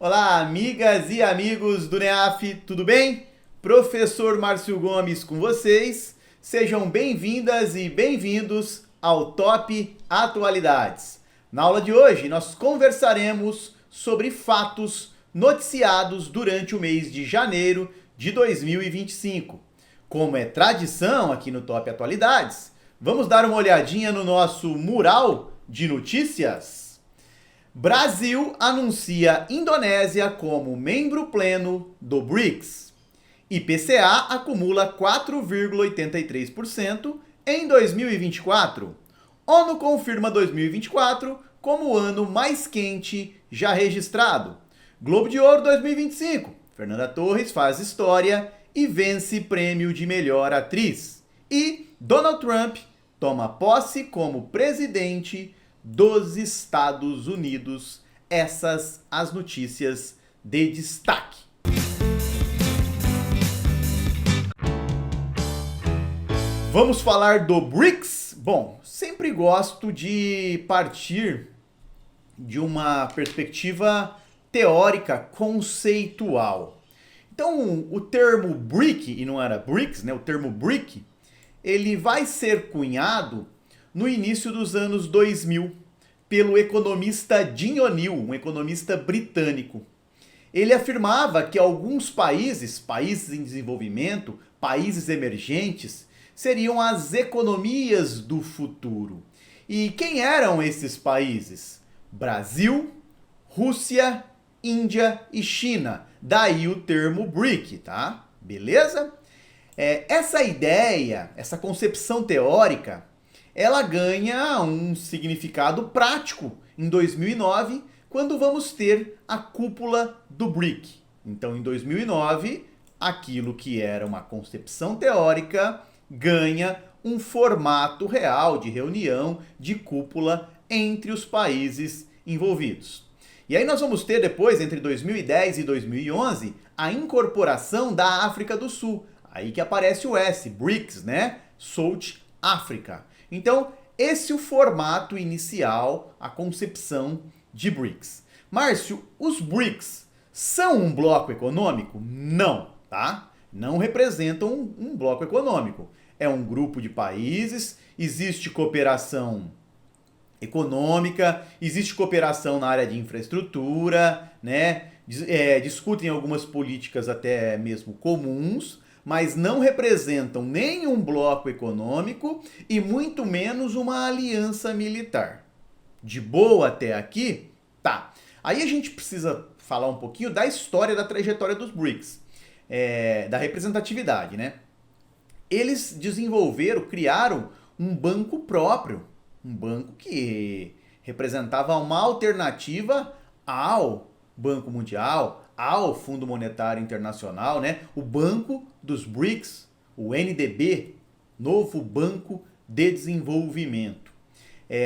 Olá, amigas e amigos do NEAF, tudo bem? Professor Márcio Gomes com vocês. Sejam bem-vindas e bem-vindos ao Top Atualidades. Na aula de hoje, nós conversaremos sobre fatos noticiados durante o mês de janeiro de 2025. Como é tradição aqui no Top Atualidades, vamos dar uma olhadinha no nosso mural de notícias. Brasil anuncia Indonésia como membro pleno do BRICS. IPCA acumula 4,83% em 2024. ONU confirma 2024 como o ano mais quente já registrado. Globo de Ouro 2025. Fernanda Torres faz história e vence prêmio de melhor atriz. E Donald Trump toma posse como presidente dos Estados Unidos. Essas as notícias de destaque. Vamos falar do BRICS? Bom, sempre gosto de partir de uma perspectiva teórica conceitual. Então, o termo BRIC, e não era BRICS, né? O termo BRIC, ele vai ser cunhado no início dos anos 2000, pelo economista Jim O'Neill, um economista britânico. Ele afirmava que alguns países em desenvolvimento, países emergentes, seriam as economias do futuro. E quem eram esses países? Brasil, Rússia, Índia e China. Daí o termo BRIC, tá? Beleza? Essa ideia, essa concepção teórica, ela ganha um significado prático em 2009, quando vamos ter a cúpula do BRIC. Então, em 2009, aquilo que era uma concepção teórica ganha um formato real de reunião, de cúpula entre os países envolvidos. E aí nós vamos ter depois, entre 2010 e 2011, a incorporação da África do Sul. Aí que aparece o S, BRICS, né? South Africa. Então, esse é o formato inicial, a concepção de BRICS. Márcio, os BRICS são um bloco econômico? Não, tá? Não representam um bloco econômico. É um grupo de países, existe cooperação econômica, existe cooperação na área de infraestrutura, né? Discutem algumas políticas até mesmo comuns, mas não representam nem um bloco econômico e muito menos uma aliança militar. De boa até aqui? Tá. Aí a gente precisa falar um pouquinho da história, da trajetória dos BRICS, da representatividade, né? Eles criaram um banco próprio, um banco que representava uma alternativa ao Banco Mundial, ao Fundo Monetário Internacional, né? O Banco dos BRICS, o NDB, Novo Banco de Desenvolvimento.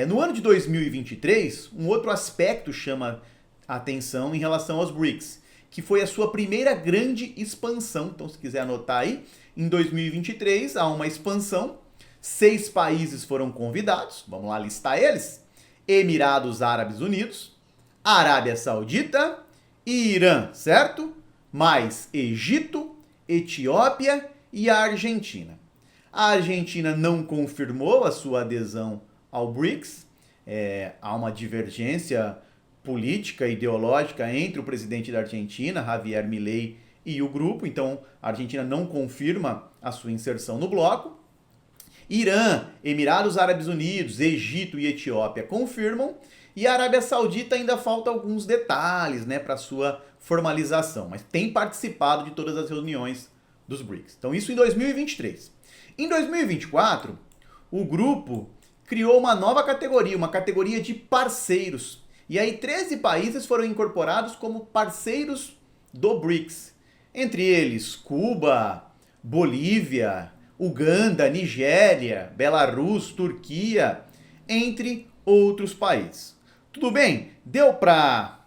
No ano de 2023, um outro aspecto chama a atenção em relação aos BRICS, que foi a sua primeira grande expansão. Então, se quiser anotar aí, em 2023 há uma expansão, 6 países foram convidados, vamos lá listar eles: Emirados Árabes Unidos, Arábia Saudita e Irã, certo? Mais Egito, Etiópia e a Argentina. A Argentina não confirmou a sua adesão ao BRICS. Há uma divergência política e ideológica entre o presidente da Argentina, Javier Milei, e o grupo. Então, a Argentina não confirma a sua inserção no bloco. Irã, Emirados Árabes Unidos, Egito e Etiópia confirmam. E a Arábia Saudita ainda falta alguns detalhes, né, para sua formalização, mas tem participado de todas as reuniões dos BRICS. Então isso em 2023. Em 2024, o grupo criou uma nova categoria, uma categoria de parceiros. E aí 13 países foram incorporados como parceiros do BRICS. Entre eles, Cuba, Bolívia, Uganda, Nigéria, Belarus, Turquia, entre outros países. Tudo bem? Deu para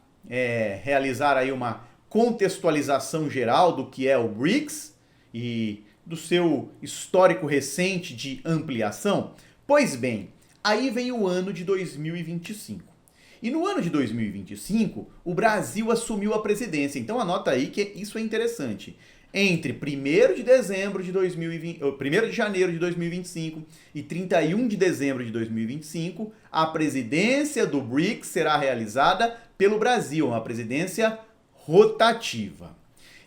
realizar aí uma contextualização geral do que é o BRICS e do seu histórico recente de ampliação? Pois bem, aí vem o ano de 2025. E no ano de 2025, o Brasil assumiu a presidência. Então anota aí que isso é interessante. Entre 1º de dezembro de 2020, 1º de janeiro de 2025 e 31 de dezembro de 2025, a presidência do BRICS será realizada pelo Brasil, uma presidência rotativa.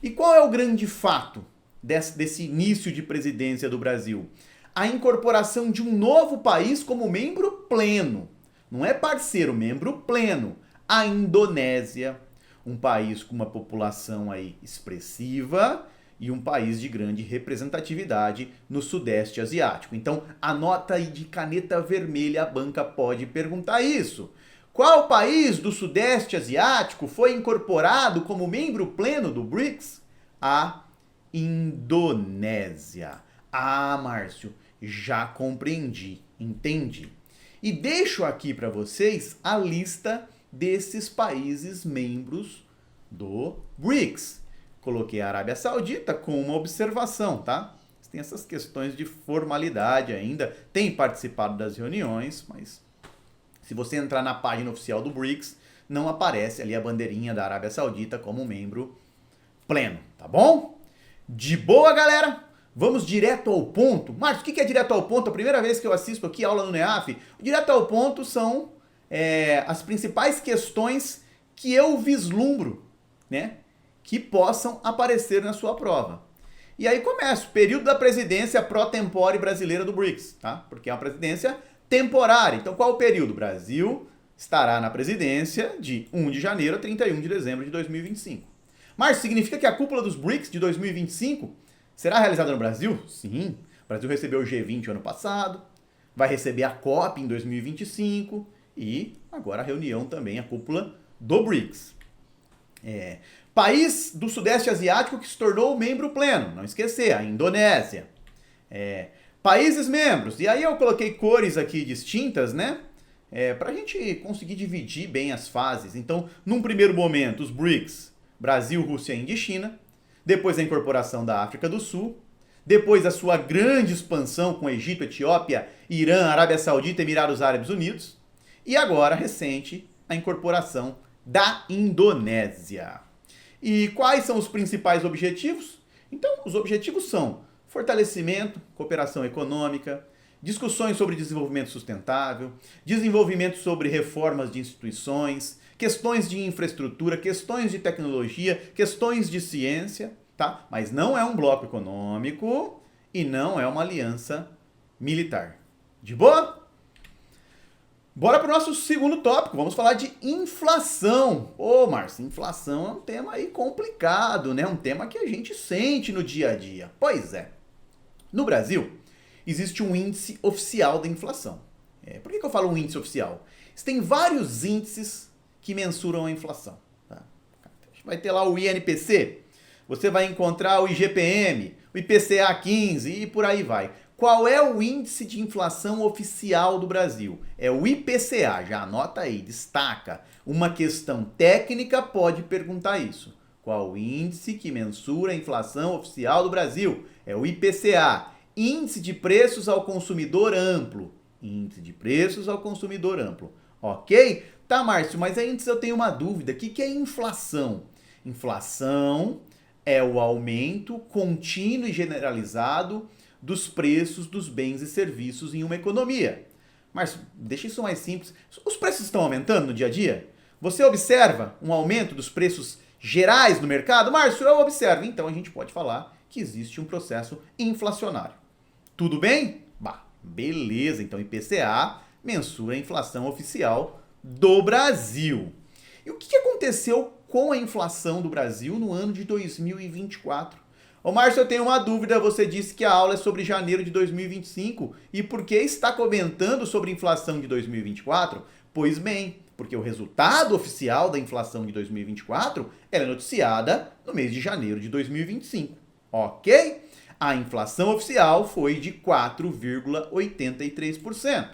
E qual é o grande fato desse início de presidência do Brasil? A incorporação de um novo país como membro pleno. Não é parceiro, membro pleno. A Indonésia, um país com uma população aí expressiva e um país de grande representatividade no Sudeste Asiático. Então, anota aí de caneta vermelha, a banca pode perguntar isso. Qual país do Sudeste Asiático foi incorporado como membro pleno do BRICS? A Indonésia. Ah, Márcio, já compreendi, entendi. E deixo aqui para vocês a lista desses países membros do BRICS. Coloquei a Arábia Saudita com uma observação, tá? Tem essas questões de formalidade ainda, tem participado das reuniões, mas se você entrar na página oficial do BRICS, não aparece ali a bandeirinha da Arábia Saudita como membro pleno, tá bom? De boa, galera? Vamos direto ao ponto. Marcos, o que é direto ao ponto? A primeira vez que eu assisto aqui aula no NEAF, o direto ao ponto são as principais questões que eu vislumbro, né, que possam aparecer na sua prova. E aí começa o período da presidência pró-tempore brasileira do BRICS, tá? Porque é uma presidência temporária. Então qual o período? O Brasil estará na presidência de 1 de janeiro a 31 de dezembro de 2025. Mas significa que a cúpula dos BRICS de 2025 será realizada no Brasil? Sim. O Brasil recebeu o G20 ano passado, vai receber a COP em 2025 e agora a reunião também, a cúpula do BRICS. País do Sudeste Asiático que se tornou membro pleno, não esquecer, a Indonésia. Países membros, e aí eu coloquei cores aqui distintas, né? Para a gente conseguir dividir bem as fases. Então, num primeiro momento, os BRICS, Brasil, Rússia, Índia e China. Depois a incorporação da África do Sul. Depois a sua grande expansão com Egito, Etiópia, Irã, Arábia Saudita e Emirados Árabes Unidos. E agora, recente, a incorporação da Indonésia. E quais são os principais objetivos? Então, os objetivos são fortalecimento, cooperação econômica, discussões sobre desenvolvimento sustentável, desenvolvimento sobre reformas de instituições, questões de infraestrutura, questões de tecnologia, questões de ciência, tá? Mas não é um bloco econômico e não é uma aliança militar. De boa? Bora para o nosso segundo tópico, vamos falar de inflação. Ô, Márcio, inflação é um tema aí complicado, né? Um tema que a gente sente no dia a dia. Pois é. No Brasil, existe um índice oficial da inflação. Por que eu falo um índice oficial? Existem vários índices que mensuram a inflação. Tá? Vai ter lá o INPC, você vai encontrar o IGPM, o IPCA 15 e por aí vai. Qual é o índice de inflação oficial do Brasil? É o IPCA, já anota aí, destaca. Uma questão técnica pode perguntar isso. Qual o índice que mensura a inflação oficial do Brasil? É o IPCA, Índice de Preços ao Consumidor Amplo. Índice de Preços ao Consumidor Amplo. Ok? Tá, Márcio, mas antes eu tenho uma dúvida. O que é inflação? Inflação é o aumento contínuo e generalizado dos preços dos bens e serviços em uma economia. Márcio, deixa isso mais simples. Os preços estão aumentando no dia a dia? Você observa um aumento dos preços gerais no mercado? Márcio, eu observo. Então a gente pode falar que existe um processo inflacionário. Tudo bem? Beleza. Então IPCA mensura a inflação oficial do Brasil. E o que aconteceu com a inflação do Brasil no ano de 2024? Ô Márcio, eu tenho uma dúvida. Você disse que a aula é sobre janeiro de 2025 e por que está comentando sobre inflação de 2024? Pois bem, porque o resultado oficial da inflação de 2024 ela é noticiada no mês de janeiro de 2025, ok? A inflação oficial foi de 4,83%.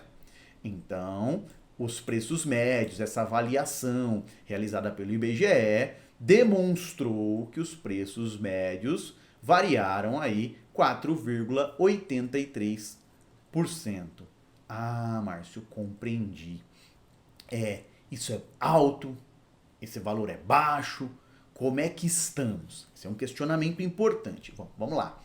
Então, os preços médios, essa avaliação realizada pelo IBGE, demonstrou que os preços médios variaram aí 4,83%. Ah, Márcio, compreendi. Isso é alto? Esse valor é baixo? Como é que estamos? Esse é um questionamento importante. Bom, vamos lá.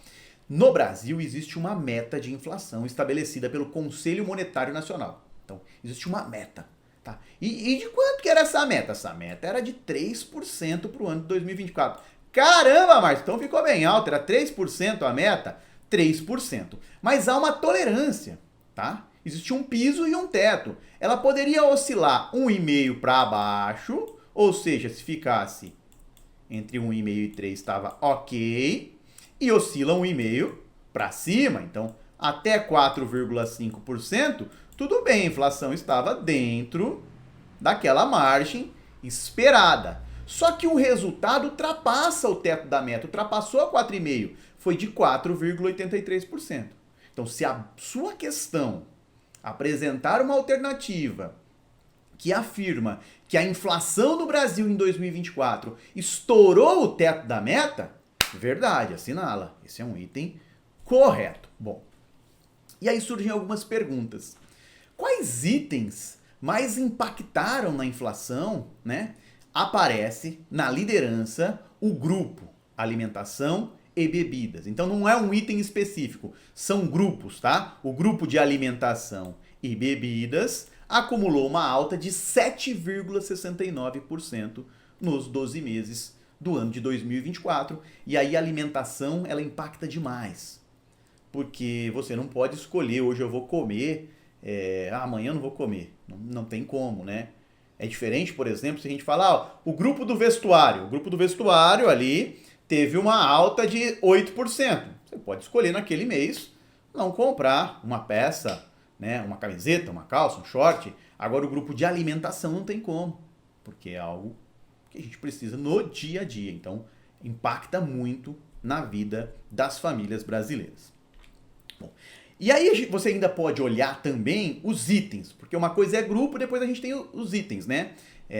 No Brasil existe uma meta de inflação estabelecida pelo Conselho Monetário Nacional. Então, existe uma meta. Tá? E de quanto que era essa meta? Essa meta era de 3% para o ano de 2024. Caramba, Márcio, então ficou bem alto. Era 3% a meta? 3%. Mas há uma tolerância, tá? Existe um piso e um teto. Ela poderia oscilar 1,5 para baixo, ou seja, se ficasse entre 1,5 e 3 estava ok, e oscila 1,5 para cima, então até 4,5%, tudo bem, a inflação estava dentro daquela margem esperada. Só que o resultado ultrapassa o teto da meta, ultrapassou a 4,5%, foi de 4,83%. Então, se a sua questão apresentar uma alternativa que afirma que a inflação no Brasil em 2024 estourou o teto da meta, verdade, assinala. Esse é um item correto. Bom, e aí surgem algumas perguntas. Quais itens mais impactaram na inflação, né? Aparece na liderança o grupo alimentação e bebidas. Então não é um item específico, são grupos, tá? O grupo de alimentação e bebidas acumulou uma alta de 7,69% nos 12 meses do ano de 2024. E aí a alimentação, ela impacta demais. Porque você não pode escolher, hoje eu vou comer, amanhã eu não vou comer. Não tem como, né? É diferente, por exemplo, se a gente falar, o grupo do vestuário. O grupo do vestuário ali teve uma alta de 8%. Você pode escolher naquele mês não comprar uma peça, né, uma camiseta, uma calça, um short. Agora o grupo de alimentação não tem como, porque é algo que a gente precisa no dia a dia. Então, impacta muito na vida das famílias brasileiras. Bom, e aí você ainda pode olhar também os itens, porque uma coisa é grupo, depois a gente tem os itens, né?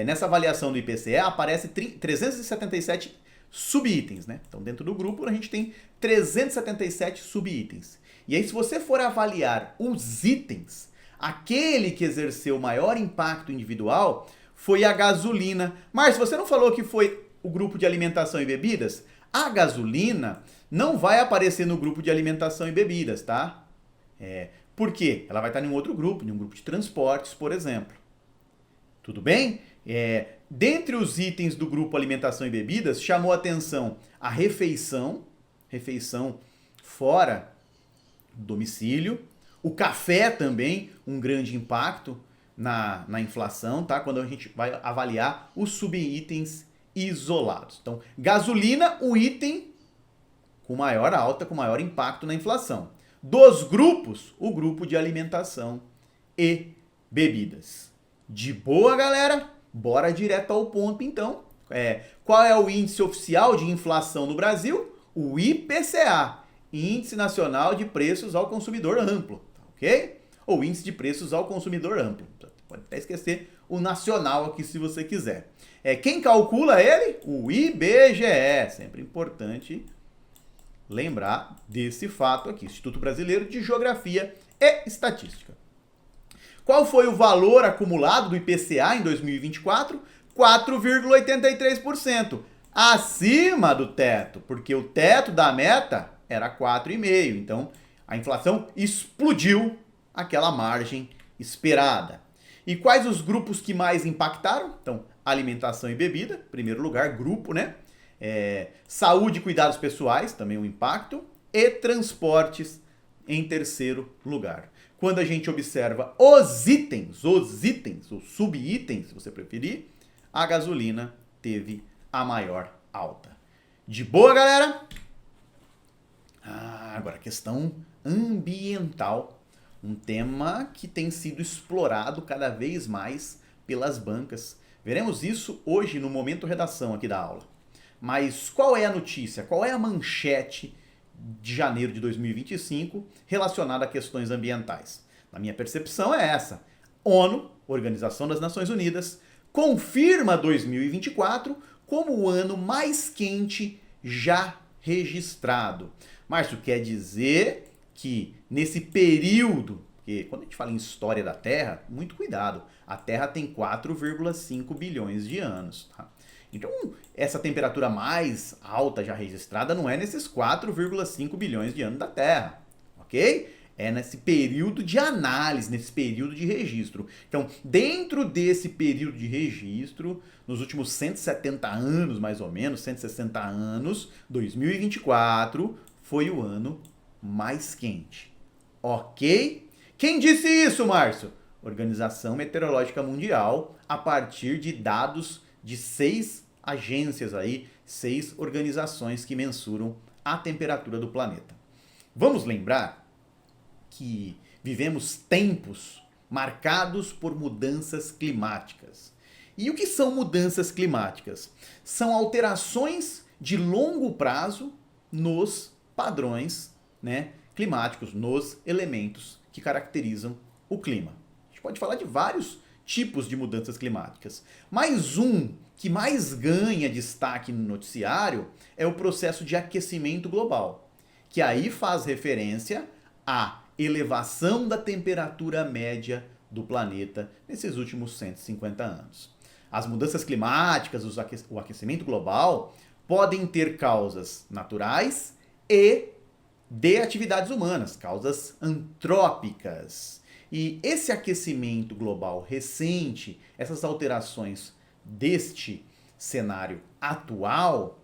Nessa avaliação do IPCE aparece 377 subitens, né? Então dentro do grupo a gente tem 377 subitens. E aí se você for avaliar os itens, aquele que exerceu maior impacto individual foi a gasolina. Márcio, você não falou que foi o grupo de alimentação e bebidas? A gasolina não vai aparecer no grupo de alimentação e bebidas, tá? Por quê? Ela vai estar em um outro grupo, em um grupo de transportes, por exemplo. Tudo bem? Dentre os itens do grupo alimentação e bebidas, chamou a atenção a refeição fora do domicílio, o café também, um grande impacto na inflação, tá? Quando a gente vai avaliar os subitens isolados. Então, gasolina, o item com maior alta, com maior impacto na inflação. Dos grupos, o grupo de alimentação e bebidas. De boa, galera? Bora direto ao ponto, então. Qual é o índice oficial de inflação no Brasil? O IPCA, Índice Nacional de Preços ao Consumidor Amplo, ok? Ou Índice de Preços ao Consumidor Amplo. Pode até esquecer o nacional aqui se você quiser. Quem calcula ele? O IBGE. Sempre importante lembrar desse fato aqui. Instituto Brasileiro de Geografia e Estatística. Qual foi o valor acumulado do IPCA em 2024? 4,83%. Acima do teto, porque o teto da meta era 4,5%. Então, a inflação explodiu aquela margem esperada. E quais os grupos que mais impactaram? Então, alimentação e bebida, primeiro lugar, grupo, né? Saúde e cuidados pessoais, também um impacto. E transportes, em terceiro lugar. Quando a gente observa os itens, os subitens, se você preferir, a gasolina teve a maior alta. De boa, galera? Agora, questão ambiental. Um tema que tem sido explorado cada vez mais pelas bancas. Veremos isso hoje no Momento Redação aqui da aula. Mas qual é a notícia? Qual é a manchete de janeiro de 2025 relacionada a questões ambientais? Na minha percepção é essa. ONU, Organização das Nações Unidas, confirma 2024 como o ano mais quente já registrado. Márcio, quer dizer que nesse período Porque quando a gente fala em história da Terra, muito cuidado. A Terra tem 4,5 bilhões de anos. Tá? Então, essa temperatura mais alta já registrada não é nesses 4,5 bilhões de anos da Terra. Ok? É nesse período de análise, nesse período de registro. Então, dentro desse período de registro, nos últimos 170 anos, mais ou menos, 160 anos, 2024 foi o ano mais quente. Ok? Quem disse isso, Márcio? Organização Meteorológica Mundial, a partir de dados de 6 agências aí, 6 organizações que mensuram a temperatura do planeta. Vamos lembrar que vivemos tempos marcados por mudanças climáticas. E o que são mudanças climáticas? São alterações de longo prazo nos padrões, né, climáticos, nos elementos que caracterizam o clima. A gente pode falar de vários tipos de mudanças climáticas. Mas um que mais ganha destaque no noticiário é o processo de aquecimento global, que aí faz referência à elevação da temperatura média do planeta nesses últimos 150 anos. As mudanças climáticas, o aquecimento global, podem ter causas naturais e de atividades humanas, causas antrópicas. E esse aquecimento global recente, essas alterações deste cenário atual,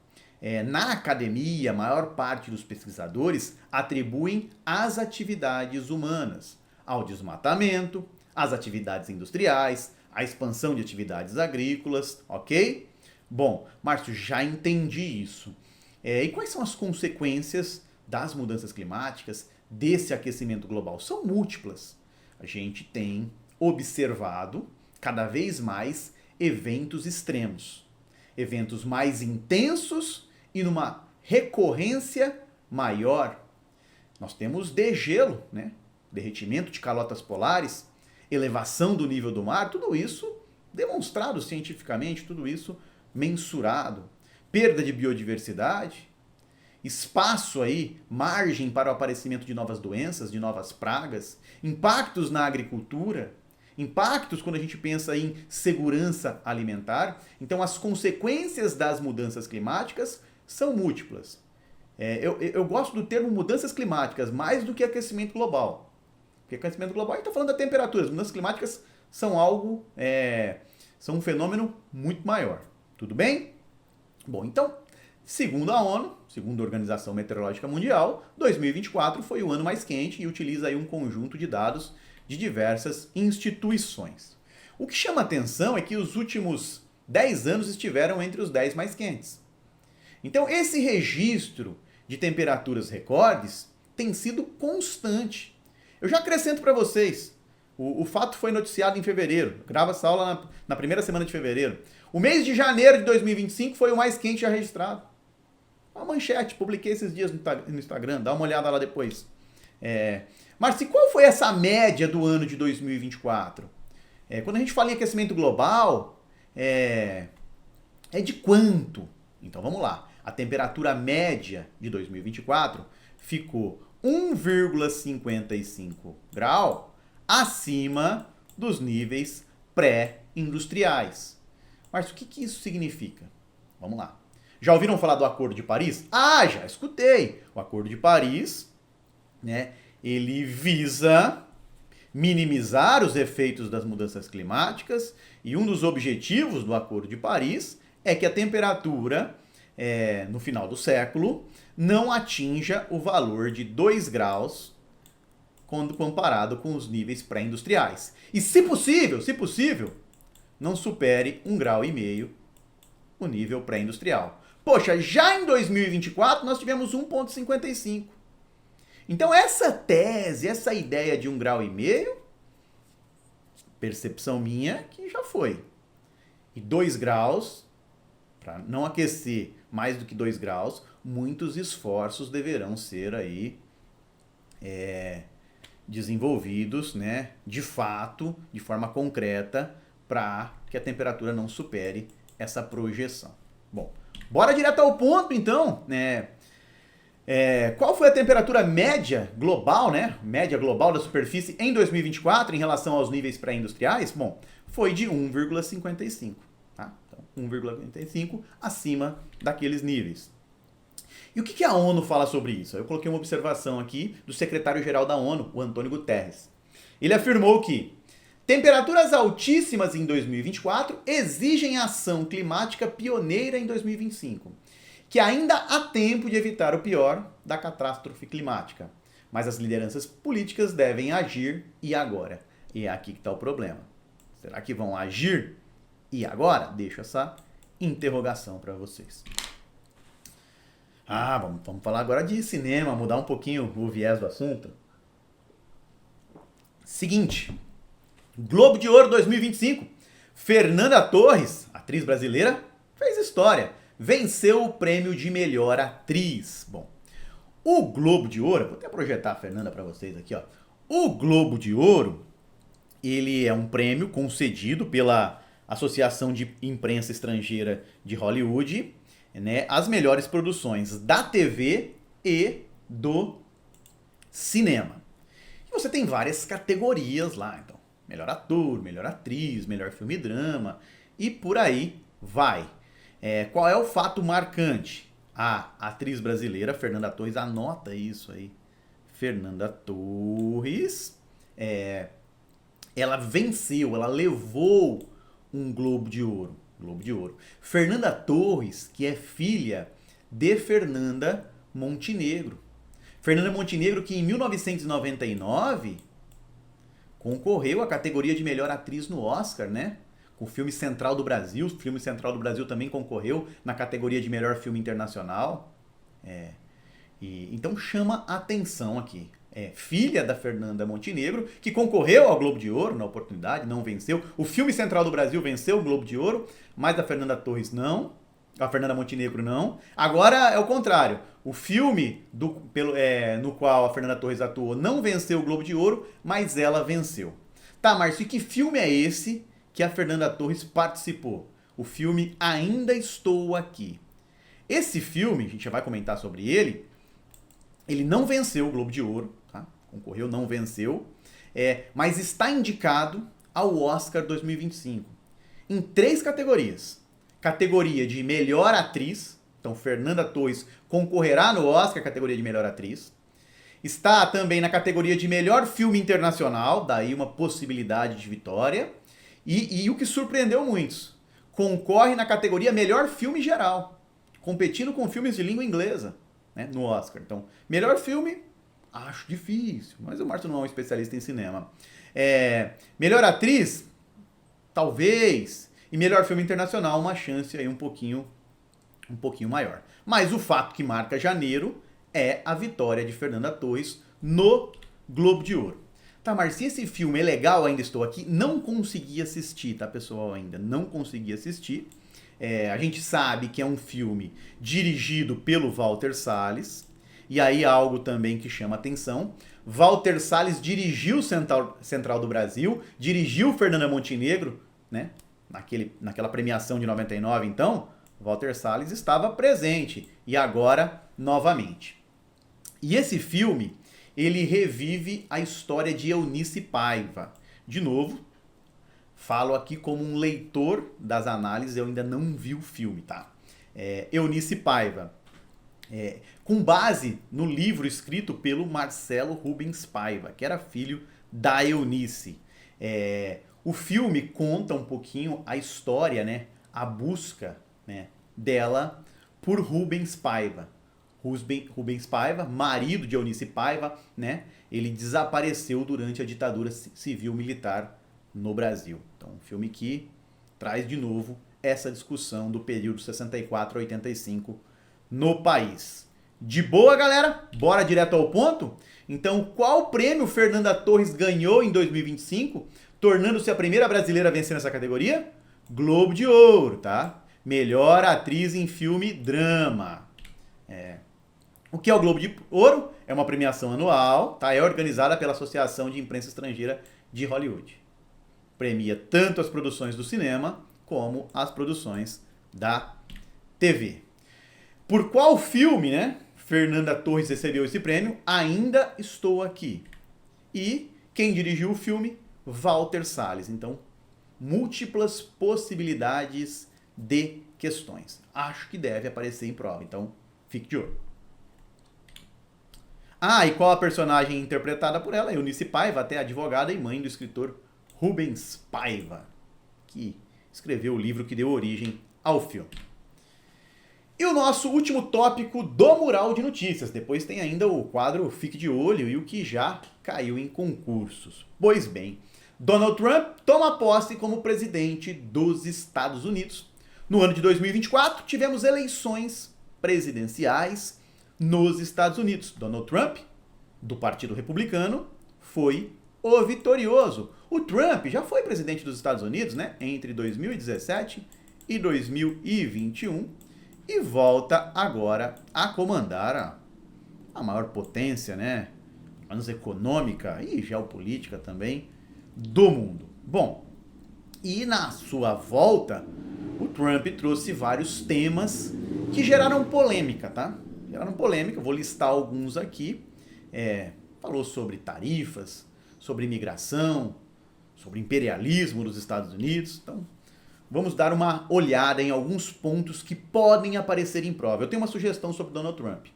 na academia, a maior parte dos pesquisadores atribuem às atividades humanas, ao desmatamento, às atividades industriais, à expansão de atividades agrícolas, ok? Bom, Márcio, já entendi isso. E quais são as consequências das mudanças climáticas, desse aquecimento global? São múltiplas. A gente tem observado cada vez mais eventos extremos, eventos mais intensos e numa recorrência maior. Nós temos degelo, né? Derretimento de calotas polares, elevação do nível do mar, tudo isso demonstrado cientificamente, tudo isso mensurado. Perda de biodiversidade, espaço aí, margem para o aparecimento de novas doenças, de novas pragas, impactos na agricultura, impactos quando a gente pensa em segurança alimentar. Então, as consequências das mudanças climáticas são múltiplas. Eu gosto do termo mudanças climáticas mais do que aquecimento global. Porque aquecimento global a gente está falando da temperatura. As mudanças climáticas são são um fenômeno muito maior. Tudo bem? Bom, então, segundo a ONU, segundo a Organização Meteorológica Mundial, 2024 foi o ano mais quente e utiliza aí um conjunto de dados de diversas instituições. O que chama atenção é que os últimos 10 anos estiveram entre os 10 mais quentes. Então, esse registro de temperaturas recordes tem sido constante. Eu já acrescento para vocês, o fato foi noticiado em fevereiro, eu gravo essa aula na primeira semana de fevereiro. O mês de janeiro de 2025 foi o mais quente já registrado. Uma manchete, publiquei esses dias no Instagram, dá uma olhada lá depois. Mas qual foi essa média do ano de 2024? Quando a gente fala em aquecimento global, é de quanto? Então vamos lá. A temperatura média de 2024 ficou 1,55 grau acima dos níveis pré-industriais. Mas o que isso significa? Vamos lá. Já ouviram falar do Acordo de Paris? Ah, já escutei. O Acordo de Paris, né, ele visa minimizar os efeitos das mudanças climáticas e um dos objetivos do Acordo de Paris é que a temperatura, no final do século, não atinja o valor de 2 graus quando comparado com os níveis pré-industriais. E se possível, não supere 1,5 grau o nível pré-industrial. Poxa, já em 2024 nós tivemos 1,55. Então essa tese, essa ideia de 1,5 grau, percepção minha que já foi. E 2 graus, para não aquecer mais do que 2 graus, muitos esforços deverão ser aí desenvolvidos, né, de fato, de forma concreta, para que a temperatura não supere essa projeção. Bom, bora direto ao ponto então, né? Qual foi a temperatura média global, né? Média global da superfície em 2024 em relação aos níveis pré-industriais? Bom, foi de 1,55. Tá? Então, 1,55 acima daqueles níveis. E o que a ONU fala sobre isso? Eu coloquei uma observação aqui do secretário-geral da ONU, o Antônio Guterres. Ele afirmou que temperaturas altíssimas em 2024 exigem ação climática pioneira em 2025, que ainda há tempo de evitar o pior da catástrofe climática. Mas as lideranças políticas devem agir e agora. E é aqui que está o problema. Será que vão agir e agora? Deixo essa interrogação para vocês. Vamos falar agora de cinema, mudar um pouquinho o viés do assunto. Seguinte, Globo de Ouro 2025. Fernanda Torres, atriz brasileira, fez história. Venceu o prêmio de melhor atriz. Bom, o Globo de Ouro, vou até projetar a Fernanda para vocês aqui, ó. O Globo de Ouro, ele é um prêmio concedido pela Associação de Imprensa Estrangeira de Hollywood, né, as melhores produções da TV e do cinema. E você tem várias categorias lá, então, melhor ator, melhor atriz, melhor filme e drama, e por aí vai. Qual é o fato marcante? A atriz brasileira, Fernanda Torres, anota isso aí. Fernanda Torres, ela venceu, ela levou um Globo de Ouro. Globo de Ouro. Fernanda Torres, que é filha de Fernanda Montenegro. Fernanda Montenegro, que em 1999 concorreu à categoria de melhor atriz no Oscar, né? Com o filme Central do Brasil. O filme Central do Brasil também concorreu na categoria de melhor filme internacional. Então chama a atenção aqui. Filha da Fernanda Montenegro, que concorreu ao Globo de Ouro na oportunidade, não venceu. O filme Central do Brasil venceu o Globo de Ouro, mas a Fernanda Torres não. A Fernanda Montenegro não. Agora é o contrário. O filme no qual a Fernanda Torres atuou não venceu o Globo de Ouro, mas ela venceu. Tá, Márcio, e que filme é esse que a Fernanda Torres participou? O filme Ainda Estou Aqui. Esse filme, a gente já vai comentar sobre ele, ele não venceu o Globo de Ouro, tá? Concorreu, não venceu, mas está indicado ao Oscar 2025 em 3 categorias. Categoria de melhor atriz, então Fernanda Torres concorrerá no Oscar, categoria de melhor atriz. Está também na categoria de melhor filme internacional, daí uma possibilidade de vitória. E o que surpreendeu muitos, concorre na categoria melhor filme geral, competindo com filmes de língua inglesa, né, no Oscar. Então, melhor filme, acho difícil, mas o Márcio não é um especialista em cinema. Melhor atriz, talvez. E melhor filme internacional, uma chance aí um pouquinho maior. Mas o fato que marca janeiro é a vitória de Fernanda Torres no Globo de Ouro. Tá, Marcinho, esse filme é legal, Ainda Estou Aqui. Não consegui assistir, tá, pessoal? Ainda não consegui assistir. A gente sabe que é um filme dirigido pelo Walter Salles. E aí algo também que chama atenção. Walter Salles dirigiu Central do Brasil, dirigiu Fernanda Montenegro, né? Naquela premiação de 99, então, Walter Salles estava presente. E agora, novamente. E esse filme, ele revive a história de Eunice Paiva. De novo, falo aqui como um leitor das análises, eu ainda não vi o filme, tá? Eunice Paiva. Com base no livro escrito pelo Marcelo Rubens Paiva, que era filho da Eunice. O filme conta um pouquinho a história, né? A busca, né, dela por Rubens Paiva. Rubens Paiva, marido de Eunice Paiva, né? Ele desapareceu durante a ditadura civil-militar no Brasil. Então, um filme que traz de novo essa discussão do período 64 a 85 no país. De boa, galera? Bora direto ao ponto? Então, qual prêmio Fernanda Torres ganhou em 2025, tornando-se a primeira brasileira a vencer nessa categoria? Globo de Ouro, tá? Melhor atriz em filme drama. O que é o Globo de Ouro? É uma premiação anual, tá? É organizada pela Associação de Imprensa Estrangeira de Hollywood. Premia tanto as produções do cinema como as produções da TV. Por qual filme, né, Fernanda Torres recebeu esse prêmio, Ainda Estou Aqui. E quem dirigiu o filme? Walter Salles. Então, múltiplas possibilidades de questões. Acho que deve aparecer em prova, então fique de olho. Ah, e qual a personagem interpretada por ela? Eunice Paiva, até advogada e mãe do escritor Rubens Paiva, que escreveu o livro que deu origem ao filme. E o nosso último tópico do Mural de Notícias. Depois tem ainda o quadro Fique de Olho e o que já caiu em concursos. Pois bem, Donald Trump toma posse como presidente dos Estados Unidos. No ano de 2024, tivemos eleições presidenciais nos Estados Unidos. Donald Trump, do Partido Republicano, foi o vitorioso. O Trump já foi presidente dos Estados Unidos, né, entre 2017 e 2021 e volta agora a comandar a maior potência, né, menos econômica e geopolítica também do mundo. Bom, e na sua volta, o Trump trouxe vários temas que geraram polêmica, tá? Geraram polêmica, eu vou listar alguns aqui. Falou sobre tarifas, sobre imigração, sobre imperialismo dos Estados Unidos. Então, vamos dar uma olhada em alguns pontos que podem aparecer em prova. Eu tenho uma sugestão sobre Donald Trump.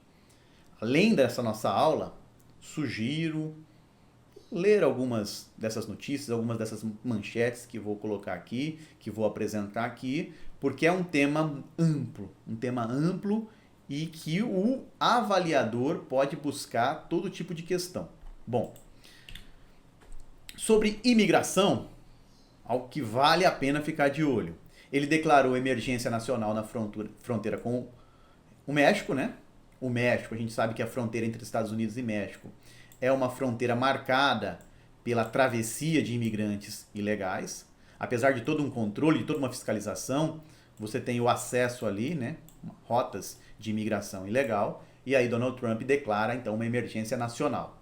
Além dessa nossa aula, sugiro ler algumas dessas notícias, algumas dessas manchetes que vou colocar aqui, que vou apresentar aqui, porque é um tema amplo e que o avaliador pode buscar todo tipo de questão. Bom, sobre imigração, algo que vale a pena ficar de olho. Ele declarou emergência nacional na fronteira com o México, né? O México, a gente sabe que a fronteira entre Estados Unidos e México é uma fronteira marcada pela travessia de imigrantes ilegais. Apesar de todo um controle, de toda uma fiscalização, você tem o acesso ali, né? Rotas de imigração ilegal. E aí Donald Trump declara, então, uma emergência nacional.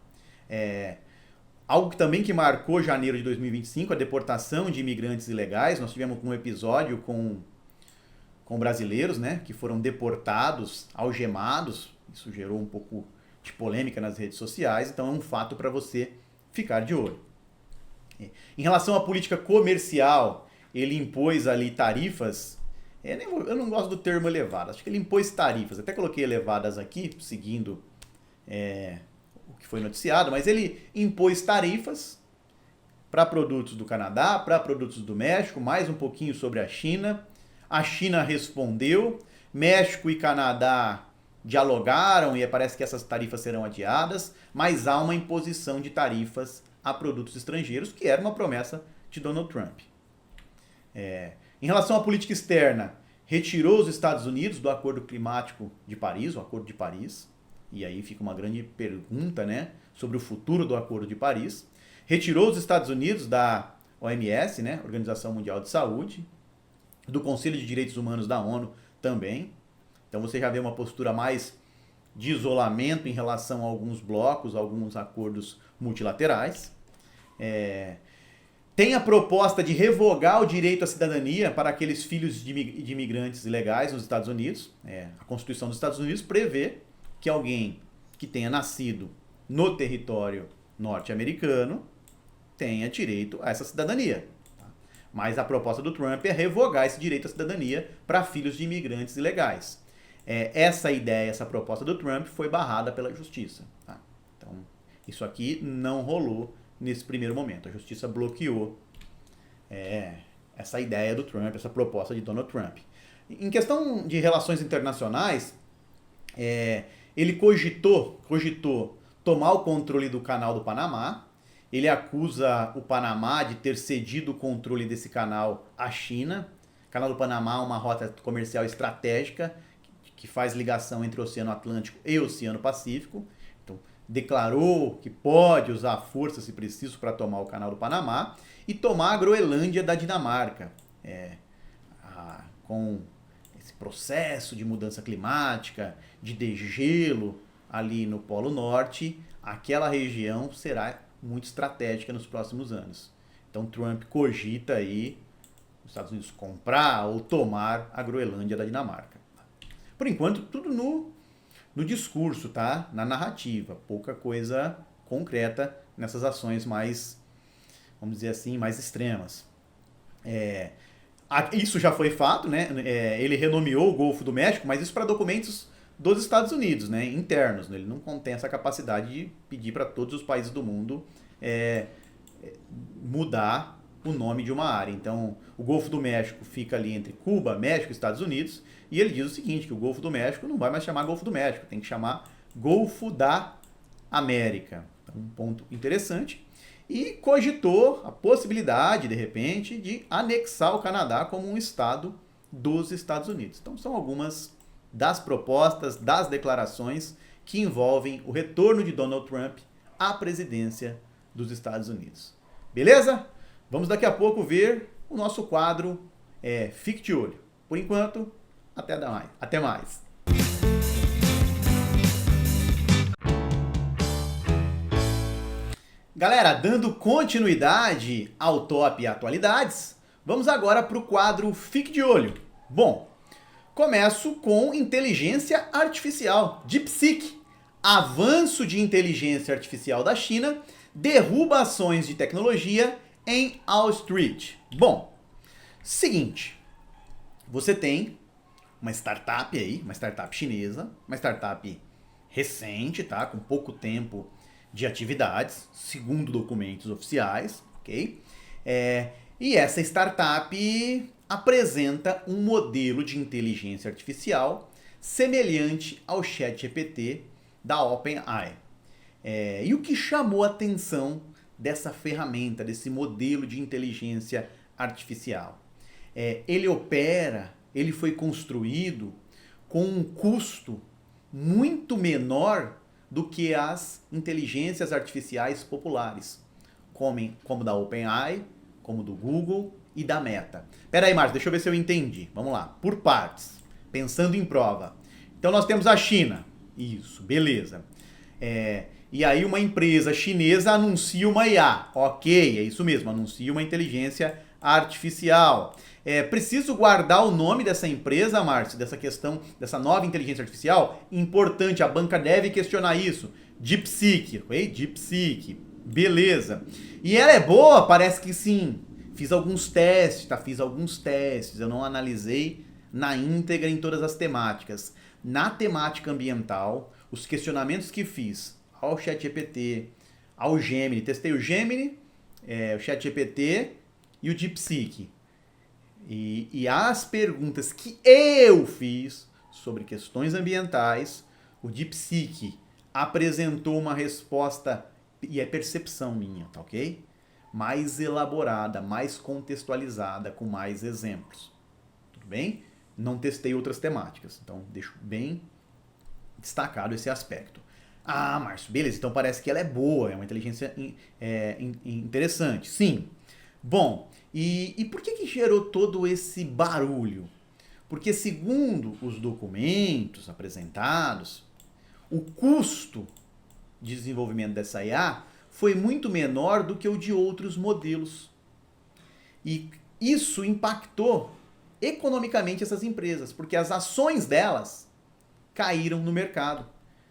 Algo que também que marcou janeiro de 2025, a deportação de imigrantes ilegais. Nós tivemos um episódio com brasileiros, né, que foram deportados, algemados. Isso gerou um pouco de polêmica nas redes sociais, então é um fato para você ficar de olho. Em relação à política comercial, ele impôs ali tarifas, eu não gosto do termo elevadas, acho que ele impôs tarifas, até coloquei elevadas aqui, seguindo o que foi noticiado, mas ele impôs tarifas para produtos do Canadá, para produtos do México, mais um pouquinho sobre a China. A China respondeu, México e Canadá dialogaram e parece que essas tarifas serão adiadas, mas há uma imposição de tarifas a produtos estrangeiros, que era uma promessa de Donald Trump. Em relação à política externa, retirou os Estados Unidos do Acordo Climático de Paris, o Acordo de Paris, e aí fica uma grande pergunta, né, sobre o futuro do Acordo de Paris. Retirou os Estados Unidos da OMS, né, Organização Mundial de Saúde, do Conselho de Direitos Humanos da ONU também. Então você já vê uma postura mais de isolamento em relação a alguns blocos, alguns acordos multilaterais. Tem a proposta de revogar o direito à cidadania para aqueles filhos de imigrantes ilegais nos Estados Unidos. A Constituição dos Estados Unidos prevê que alguém que tenha nascido no território norte-americano tenha direito a essa cidadania. Mas a proposta do Trump é revogar esse direito à cidadania para filhos de imigrantes ilegais. Essa ideia, essa proposta do Trump foi barrada pela justiça. Tá? Então, isso aqui não rolou nesse primeiro momento. A justiça bloqueou essa ideia do Trump, essa proposta de Donald Trump. Em questão de relações internacionais, ele cogitou tomar o controle do Canal do Panamá. Ele acusa o Panamá de ter cedido o controle desse canal à China. O Canal do Panamá é uma rota comercial estratégica que faz ligação entre o Oceano Atlântico e o Oceano Pacífico. Então, declarou que pode usar força, se preciso, para tomar o Canal do Panamá e tomar a Groenlândia da Dinamarca. Com esse processo de mudança climática, de degelo ali no Polo Norte, aquela região será muito estratégica nos próximos anos. Então Trump cogita aí os Estados Unidos comprar ou tomar a Groenlândia da Dinamarca. Por enquanto, tudo no discurso, tá? Na narrativa, pouca coisa concreta nessas ações mais, vamos dizer assim, mais extremas. Isso já foi fato, né? Ele renomeou o Golfo do México, mas isso para documentos dos Estados Unidos, né? Internos. Ele não contém essa capacidade de pedir para todos os países do mundo mudar o nome de uma área. Então, o Golfo do México fica ali entre Cuba, México e Estados Unidos, e ele diz o seguinte, que o Golfo do México não vai mais chamar Golfo do México, tem que chamar Golfo da América. Então, um ponto interessante. E cogitou a possibilidade, de repente, de anexar o Canadá como um estado dos Estados Unidos. Então, são algumas das propostas, das declarações que envolvem o retorno de Donald Trump à presidência dos Estados Unidos. Beleza? Vamos daqui a pouco ver o nosso quadro Fique de Olho. Por enquanto, até mais. Galera, dando continuidade ao Top Atualidades, vamos agora para o quadro Fique de Olho. Bom, começo com inteligência artificial, DeepSeek. Avanço de inteligência artificial da China derruba ações de tecnologia em Wall Street. Bom, seguinte, você tem uma startup aí, uma startup chinesa, uma startup recente, tá? Com pouco tempo de atividades, segundo documentos oficiais, ok? E essa startup apresenta um modelo de inteligência artificial semelhante ao ChatGPT da OpenAI. E o que chamou a atenção dessa ferramenta, desse modelo de inteligência artificial? Ele foi construído com um custo muito menor do que as inteligências artificiais populares, como da OpenAI, como do Google e da Meta. Pera aí, Márcio, deixa eu ver se eu entendi. Vamos lá, por partes, pensando em prova. Então nós temos a China. Isso, beleza. E aí uma empresa chinesa anuncia uma IA. Ok, é isso mesmo, anuncia uma inteligência artificial. Preciso guardar o nome dessa empresa, Márcio, dessa questão, dessa nova inteligência artificial? Importante, a banca deve questionar isso. DeepSeek, ok? DeepSeek, beleza. E ela é boa? Parece que sim. Fiz alguns testes, eu não analisei na íntegra em todas as temáticas. Na temática ambiental, os questionamentos que fiz ao ChatGPT, ao Gemini, testei o Gemini, o ChatGPT e o DeepSeek. E as perguntas que eu fiz sobre questões ambientais, o DeepSeek apresentou uma resposta, e é percepção minha, tá ok? Mais elaborada, mais contextualizada, com mais exemplos. Tudo bem? Não testei outras temáticas, então deixo bem destacado esse aspecto. Ah, Márcio, beleza, então parece que ela é boa, é uma inteligência interessante. Sim. Bom, e por que gerou todo esse barulho? Porque segundo os documentos apresentados, o custo de desenvolvimento dessa IA foi muito menor do que o de outros modelos. E isso impactou economicamente essas empresas, porque as ações delas caíram no mercado.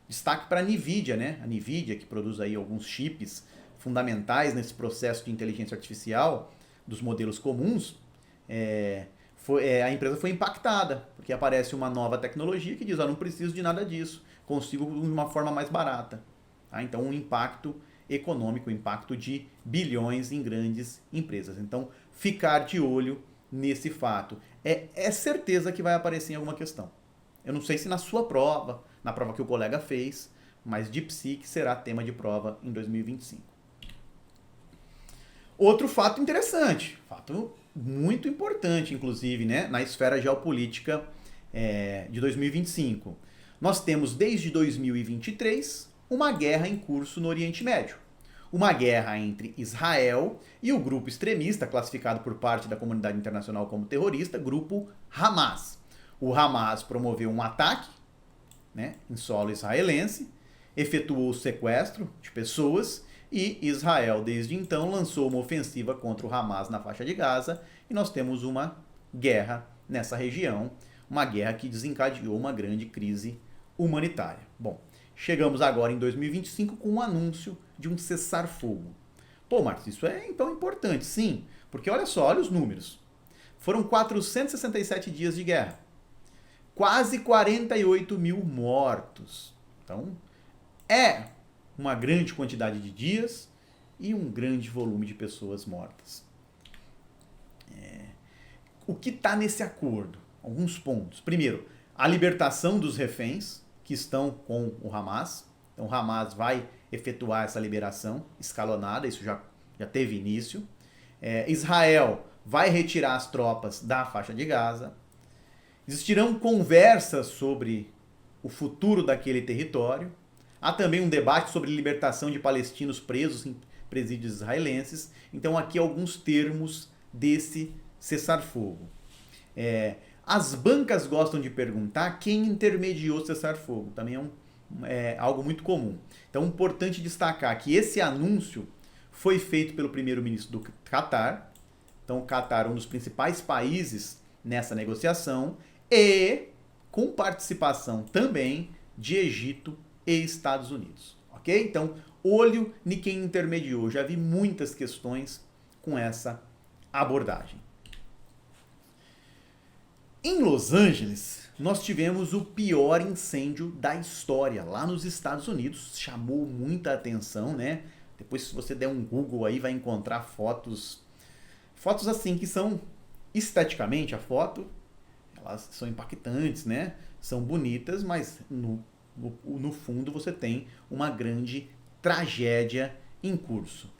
Destaque para a NVIDIA, né? A NVIDIA, que produz aí alguns chips fundamentais nesse processo de inteligência artificial dos modelos comuns, a empresa foi impactada, porque aparece uma nova tecnologia que diz, não preciso de nada disso, consigo de uma forma mais barata. Tá? Então, um impacto econômico, um impacto de bilhões em grandes empresas. Então, ficar de olho nesse fato. É certeza que vai aparecer em alguma questão. Eu não sei se na sua prova, na prova que o colega fez, mas DeepSeek será tema de prova em 2025. Outro fato interessante, fato muito importante, inclusive, né, na esfera geopolítica de 2025. Nós temos, desde 2023, uma guerra em curso no Oriente Médio. Uma guerra entre Israel e o grupo extremista, classificado por parte da comunidade internacional como terrorista, grupo Hamas. O Hamas promoveu um ataque, né, em solo israelense, efetuou o sequestro de pessoas e Israel, desde então, lançou uma ofensiva contra o Hamas na faixa de Gaza e nós temos uma guerra nessa região, uma guerra que desencadeou uma grande crise humanitária. Bom, chegamos agora em 2025 com um anúncio de um cessar-fogo. Pô, Marcos, isso é então importante, sim, porque olha só, olha os números. Foram 467 dias de guerra, quase 48 mil mortos. Então, é uma grande quantidade de dias e um grande volume de pessoas mortas. O que está nesse acordo? Alguns pontos. Primeiro, a libertação dos reféns que estão com o Hamas. Então, o Hamas vai efetuar essa liberação escalonada, isso já teve início. Israel vai retirar as tropas da faixa de Gaza. Existirão conversas sobre o futuro daquele território. Há também um debate sobre libertação de palestinos presos em presídios israelenses. Então, aqui alguns termos desse cessar-fogo. As bancas gostam de perguntar quem intermediou o cessar-fogo. Também é algo muito comum. Então, é importante destacar que esse anúncio foi feito pelo primeiro-ministro do Catar. Então, o Catar é um dos principais países nessa negociação e com participação também de Egito e Estados Unidos. Ok? Então, olho em quem intermediou. Já vi muitas questões com essa abordagem. Em Los Angeles, nós tivemos o pior incêndio da história, lá nos Estados Unidos. Chamou muita atenção, né? Depois, se você der um Google aí, vai encontrar fotos assim que são, esteticamente, a foto, elas são impactantes, né? São bonitas, mas no fundo você tem uma grande tragédia em curso.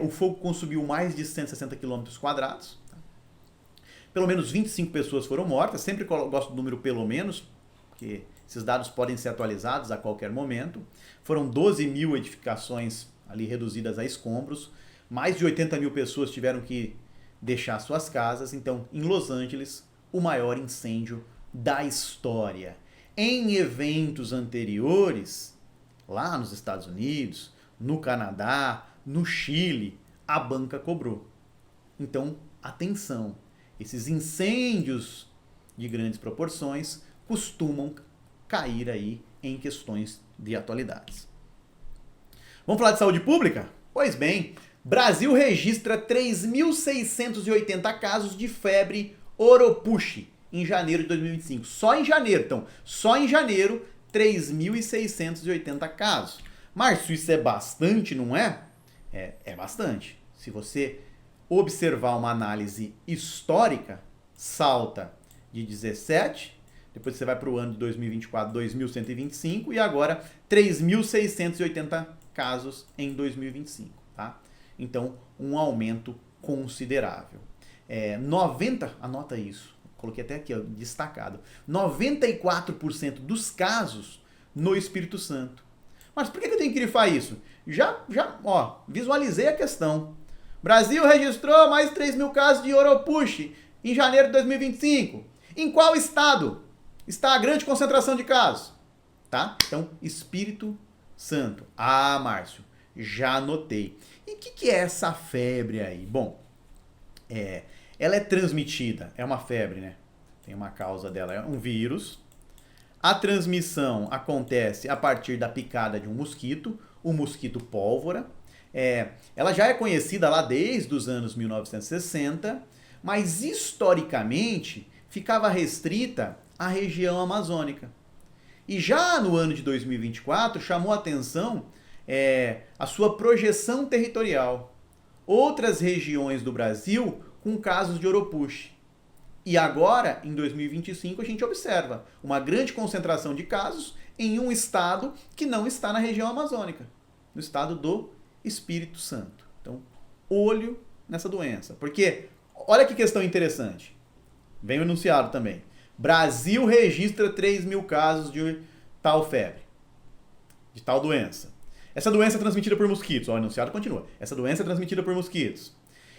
O fogo consumiu mais de 160 quilômetros quadrados. Pelo menos 25 pessoas foram mortas. Sempre gosto do número pelo menos, porque esses dados podem ser atualizados a qualquer momento. Foram 12 mil edificações ali reduzidas a escombros. Mais de 80 mil pessoas tiveram que deixar suas casas. Então, em Los Angeles, o maior incêndio da história. Em eventos anteriores, lá nos Estados Unidos, no Canadá, no Chile, a banca cobrou. Então, atenção. Esses incêndios de grandes proporções costumam cair aí em questões de atualidades. Vamos falar de saúde pública? Pois bem, Brasil registra 3.680 casos de febre oropouche em janeiro de 2025. Só em janeiro, então. Só em janeiro, 3.680 casos. Márcio, isso é bastante, não é? É bastante. Se você observar uma análise histórica, salta de 17, depois você vai para o ano de 2024, 2.125 e agora 3.680 casos em 2025, tá? Então, um aumento considerável. 90, anota isso, coloquei até aqui, ó, destacado, 94% dos casos no Espírito Santo. Mas por que eu tenho que grifar isso? Já, visualizei a questão. Brasil registrou mais de 3 mil casos de oropouche em janeiro de 2025. Em qual estado está a grande concentração de casos? Tá? Então, Espírito Santo. Ah, Márcio, já anotei. E o que é essa febre aí? Bom, ela é transmitida, é uma febre, né? Tem uma causa dela, é um vírus. A transmissão acontece a partir da picada de um mosquito, o mosquito pólvora. Ela já é conhecida lá desde os anos 1960, mas historicamente ficava restrita à região amazônica. E já no ano de 2024 chamou a atenção a sua projeção territorial. Outras regiões do Brasil com casos de oropouche. E agora, em 2025, a gente observa uma grande concentração de casos em um estado que não está na região amazônica, no estado do Espírito Santo. Então, olho nessa doença. Porque, olha que questão interessante. Vem o enunciado também. Brasil registra 3 mil casos de tal febre, de tal doença. Essa doença é transmitida por mosquitos. O enunciado continua. Essa doença é transmitida por mosquitos.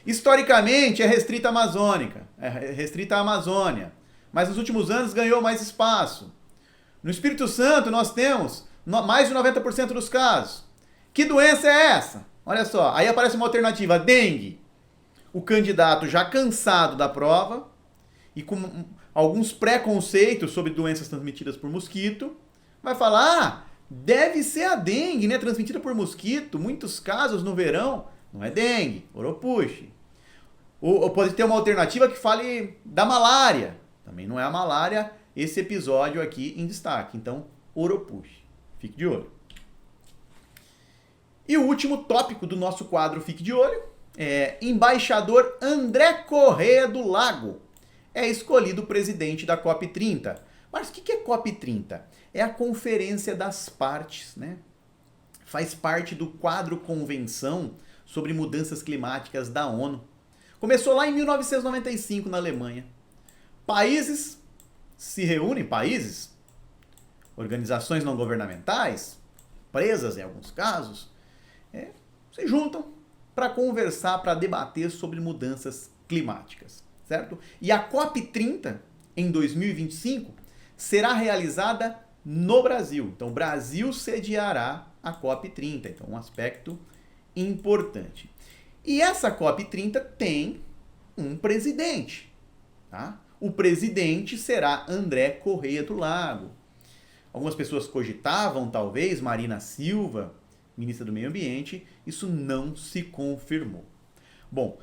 Historicamente, é restrita à amazônica, é restrita à Amazônia. Mas nos últimos anos ganhou mais espaço. No Espírito Santo, nós temos mais de 90% dos casos. Que doença é essa? Olha só, aí aparece uma alternativa, dengue. O candidato já cansado da prova e com alguns preconceitos sobre doenças transmitidas por mosquito, vai falar, deve ser a dengue, né? Transmitida por mosquito, muitos casos no verão, não é dengue, oropuxe. Ou pode ter uma alternativa que fale da malária, também não é a malária esse episódio aqui em destaque, então oropuxe, fique de olho. E o último tópico do nosso quadro Fique de Olho é embaixador André Corrêa do Lago. É escolhido presidente da COP30. Mas o que é COP30? É a Conferência das Partes, né? Faz parte do quadro Convenção sobre Mudanças Climáticas da ONU. Começou lá em 1995 na Alemanha. Países se reúnem, organizações não governamentais, empresas em alguns casos, se juntam para conversar, para debater sobre mudanças climáticas, certo? E a COP30, em 2025, será realizada no Brasil. Então, o Brasil sediará a COP30, então um aspecto importante. E essa COP30 tem um presidente, tá? O presidente será André Corrêa do Lago. Algumas pessoas cogitavam, talvez, Marina Silva, ministra do Meio Ambiente, isso não se confirmou. Bom,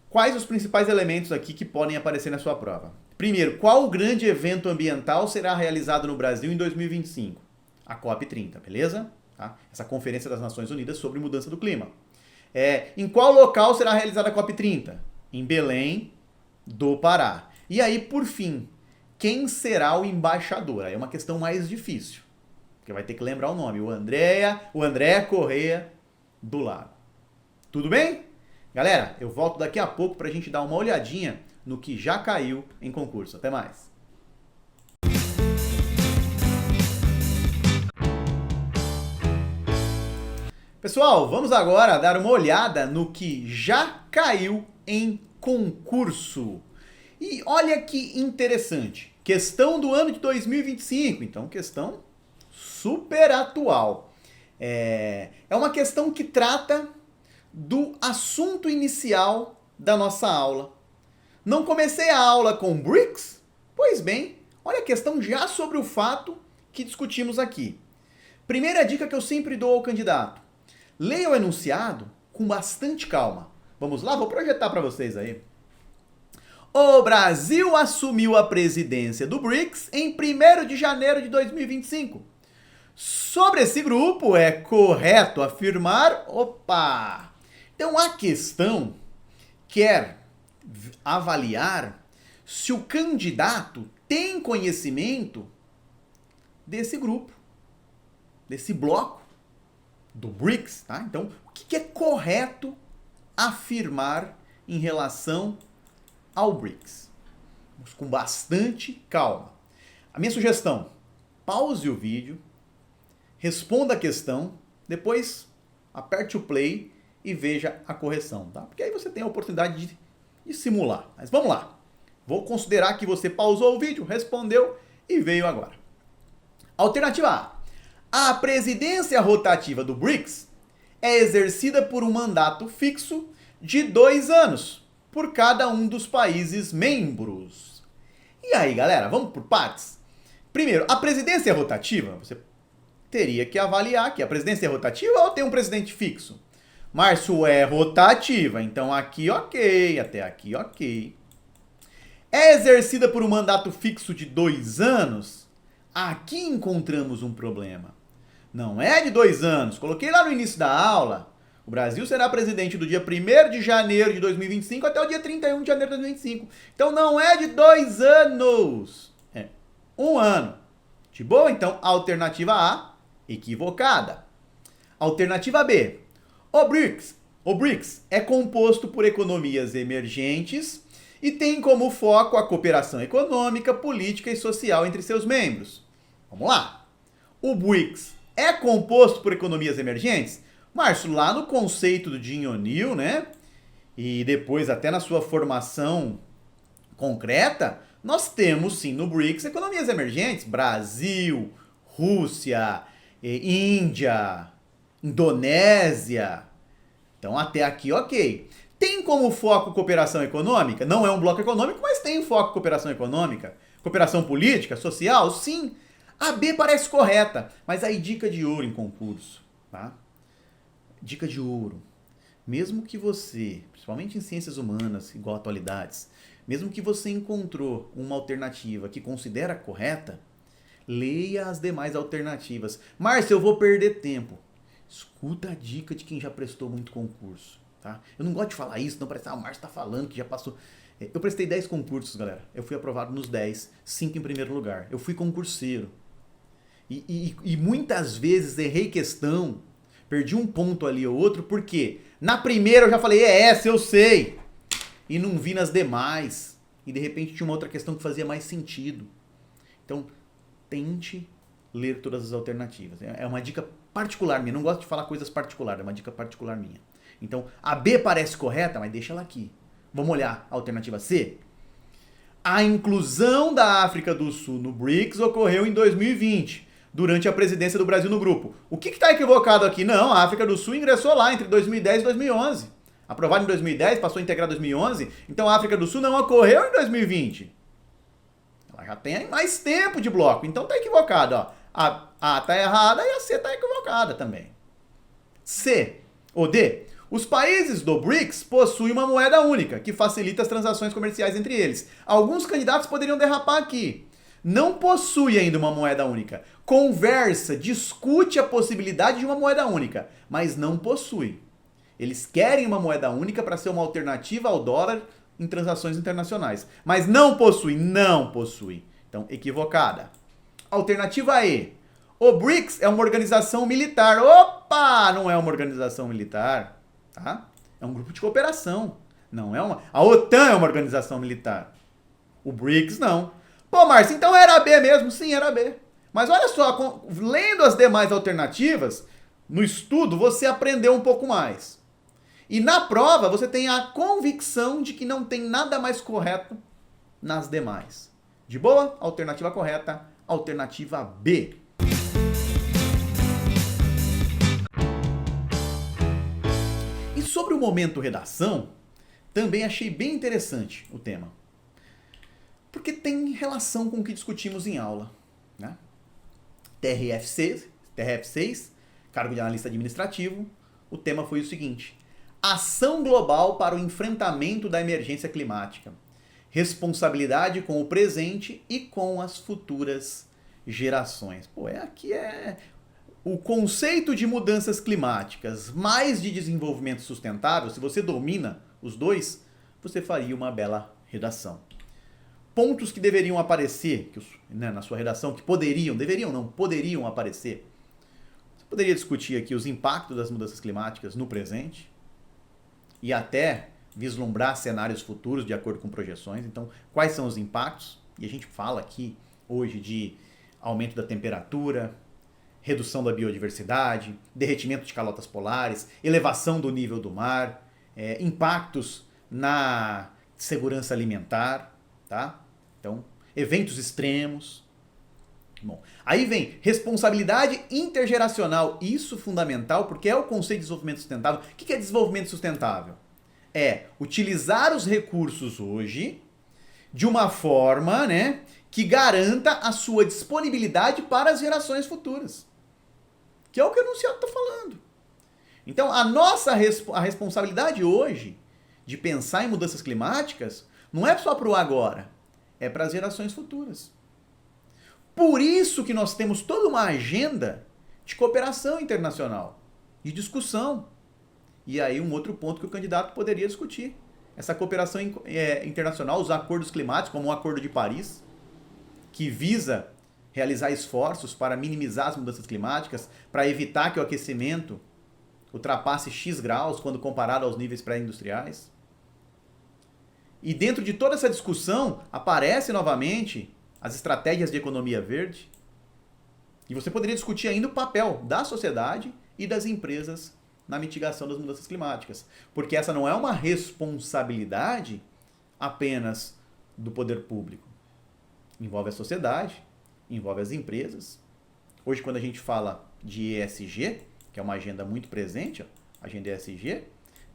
quais os principais elementos aqui que podem aparecer na sua prova? Primeiro, qual o grande evento ambiental será realizado no Brasil em 2025? A COP30, beleza? Tá? Essa Conferência das Nações Unidas sobre Mudança do Clima. Em qual local será realizada a COP30? Em Belém do Pará. E aí, por fim, quem será o embaixador? Aí é uma questão mais difícil, porque vai ter que lembrar o nome, o André Corrêa do Lago. Tudo bem? Galera, eu volto daqui a pouco para a gente dar uma olhadinha no que já caiu em concurso. Até mais! Pessoal, vamos agora dar uma olhada no que já caiu em concurso. E olha que interessante, questão do ano de 2025, então questão super atual. É uma questão que trata do assunto inicial da nossa aula. Não comecei a aula com BRICS? Pois bem, olha a questão já sobre o fato que discutimos aqui. Primeira dica que eu sempre dou ao candidato. Leia o enunciado com bastante calma. Vamos lá? Vou projetar para vocês aí. O Brasil assumiu a presidência do BRICS em 1º de janeiro de 2025. Sobre esse grupo, é correto afirmar... Opa! Então, a questão quer avaliar se o candidato tem conhecimento desse grupo, desse bloco, do BRICS, tá? Então, o que é correto afirmar em relação ao BRICS? Vamos com bastante calma. A minha sugestão, pause o vídeo, responda a questão, depois aperte o play e veja a correção, tá? Porque aí você tem a oportunidade de simular. Mas vamos lá. Vou considerar que você pausou o vídeo, respondeu e veio agora. Alternativa A. A presidência rotativa do BRICS é exercida por um mandato fixo de 2 anos por cada um dos países membros. E aí, galera, vamos por partes? Primeiro, a presidência rotativa, você teria que avaliar que a presidência é rotativa ou tem um presidente fixo? Márcio, é rotativa, então aqui ok, até aqui ok. É exercida por um mandato fixo de 2 anos? Aqui encontramos um problema. Não é de 2 anos. Coloquei lá no início da aula. O Brasil será presidente do dia 1º de janeiro de 2025 até o dia 31 de janeiro de 2025. Então não é de 2 anos. É 1 ano. De boa? Então, alternativa A, equivocada. Alternativa B. O BRICS é composto por economias emergentes e tem como foco a cooperação econômica, política e social entre seus membros. Vamos lá. O BRICS é composto por economias emergentes? Márcio, lá no conceito do Jim O'Neill, né? E depois até na sua formação concreta, nós temos sim no BRICS economias emergentes. Brasil, Rússia, Índia, Indonésia. Então até aqui ok. Tem como foco cooperação econômica? Não é um bloco econômico, mas tem foco cooperação econômica. Cooperação política, social? Sim. A B parece correta, mas aí dica de ouro em concurso, tá? Dica de ouro. Mesmo que você, principalmente em ciências humanas, igual atualidades, mesmo que você encontrou uma alternativa que considera correta, leia as demais alternativas. Márcio, eu vou perder tempo. Escuta a dica de quem já prestou muito concurso, tá? Eu não gosto de falar isso, não parece, o Márcio tá falando que já passou. Eu prestei 10 concursos, galera. Eu fui aprovado nos 10, 5 em primeiro lugar. Eu fui concurseiro. E muitas vezes errei questão, perdi um ponto ali ou outro, porque na primeira eu já falei, é essa, eu sei. E não vi nas demais. E de repente tinha uma outra questão que fazia mais sentido. Então, tente ler todas as alternativas. É uma dica particular minha. Não gosto de falar coisas particulares, é uma dica particular minha. Então, a B parece correta, mas deixa ela aqui. Vamos olhar a alternativa C? A inclusão da África do Sul no BRICS ocorreu em 2020, durante a presidência do Brasil no grupo. O que está equivocado aqui? Não, a África do Sul ingressou lá entre 2010 e 2011. Aprovado em 2010, passou a integrar em 2011, então a África do Sul não ocorreu em 2020. Ela já tem mais tempo de bloco, então está equivocado. Ó. A A está errada e a C está equivocada também. C ou D. Os países do BRICS possuem uma moeda única, que facilita as transações comerciais entre eles. Alguns candidatos poderiam derrapar aqui. Não possui ainda uma moeda única. Conversa, discute a possibilidade de uma moeda única, mas não possui. Eles querem uma moeda única para ser uma alternativa ao dólar em transações internacionais. Mas não possui, não possui. Então, equivocada. Alternativa E. O BRICS é uma organização militar. Opa! Não é uma organização militar. Tá? É um grupo de cooperação. Não é uma. A OTAN é uma organização militar. O BRICS não. Pô, Márcio, então era B mesmo? Sim, era B. Mas olha só, lendo as demais alternativas, no estudo você aprendeu um pouco mais. E na prova você tem a convicção de que não tem nada mais correto nas demais. De boa? Alternativa correta, alternativa B. E sobre o momento redação, também achei bem interessante o tema. Porque tem relação com o que discutimos em aula. Né? TRF6, cargo de analista administrativo, o tema foi o seguinte: ação global para o enfrentamento da emergência climática. Responsabilidade com o presente e com as futuras gerações. Pô, aqui é o conceito de mudanças climáticas mais de desenvolvimento sustentável. Se você domina os dois, você faria uma bela redação. Pontos que deveriam aparecer na sua redação, que poderiam aparecer. Você poderia discutir aqui os impactos das mudanças climáticas no presente e até vislumbrar cenários futuros de acordo com projeções. Então, quais são os impactos? E a gente fala aqui hoje de aumento da temperatura, redução da biodiversidade, derretimento de calotas polares, elevação do nível do mar, impactos na segurança alimentar, tá? Então, eventos extremos. Bom, aí vem responsabilidade intergeracional. Isso fundamental porque é o conceito de desenvolvimento sustentável. O que é desenvolvimento sustentável? É utilizar os recursos hoje de uma forma, né, que garanta a sua disponibilidade para as gerações futuras. Que é o que o enunciado está falando. Então, a responsabilidade hoje de pensar em mudanças climáticas não é só para o agora, é para as gerações futuras. Por isso que nós temos toda uma agenda de cooperação internacional, de discussão. E aí um outro ponto que o candidato poderia discutir. Essa cooperação internacional, os acordos climáticos, como o Acordo de Paris, que visa realizar esforços para minimizar as mudanças climáticas, para evitar que o aquecimento ultrapasse X graus quando comparado aos níveis pré-industriais. E dentro de toda essa discussão, aparece novamente as estratégias de economia verde. E você poderia discutir ainda o papel da sociedade e das empresas na mitigação das mudanças climáticas. Porque essa não é uma responsabilidade apenas do poder público. Envolve a sociedade, envolve as empresas. Hoje, quando a gente fala de ESG, que é uma agenda muito presente, agenda ESG,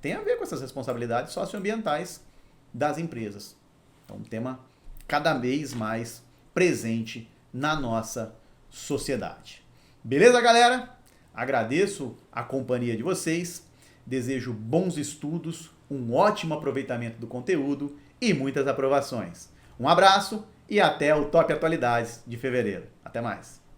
tem a ver com essas responsabilidades socioambientais das empresas. Então, um tema cada vez mais presente na nossa sociedade. Beleza, galera? Agradeço a companhia de vocês, desejo bons estudos, um ótimo aproveitamento do conteúdo e muitas aprovações. Um abraço e até o Top Atualidades de fevereiro. Até mais!